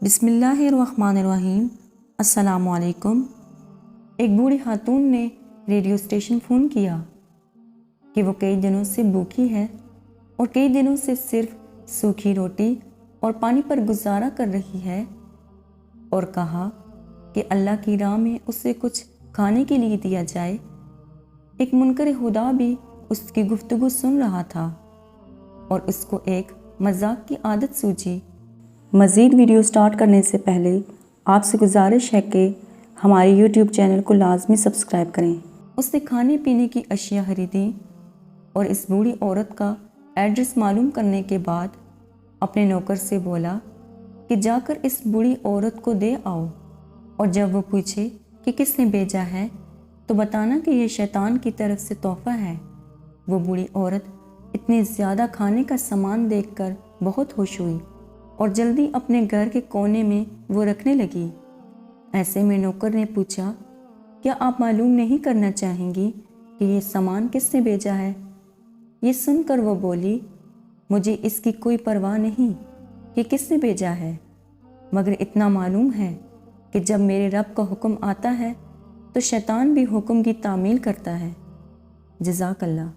बिस्मिल्लाहिर्रहमानिर्रहीम। अस्सलामु अलैकुम। एक बूढ़ी खातून ने रेडियो स्टेशन फ़ोन किया कि वो कई दिनों से भूखी है और कई दिनों से सिर्फ सूखी रोटी और पानी पर गुजारा कर रही है, और कहा कि अल्लाह की राह में उसे कुछ खाने के लिए दिया जाए। एक मुनकर खुदा भी उसकी गुफ्तगू सुन रहा था और उसको एक मजाक की आदत सूझी। मज़ीद वीडियो स्टार्ट करने से पहले आपसे गुजारिश है कि हमारे यूट्यूब चैनल को लाजमी सब्सक्राइब करें। उसने खाने पीने की अशिया खरीदी और इस बूढ़ी औरत का एड्रेस मालूम करने के बाद अपने नौकर से बोला कि जाकर इस बूढ़ी औरत को दे आओ, और जब वो पूछे कि किसने भेजा है तो बताना कि यह शैतान की तरफ से तोहफ़ा है। वो बूढ़ी औरत इतनी ज़्यादा खाने का सामान देखकर बहुत खुश हुई और जल्दी अपने घर के कोने में वो रखने लगी। ऐसे में नौकर ने पूछा, क्या आप मालूम नहीं करना चाहेंगी कि ये सामान किसने भेजा है? ये सुनकर वो बोली, मुझे इसकी कोई परवाह नहीं कि किसने भेजा है, मगर इतना मालूम है कि जब मेरे रब का हुक्म आता है तो शैतान भी हुक्म की तामील करता है। जज़ाकल्लाह।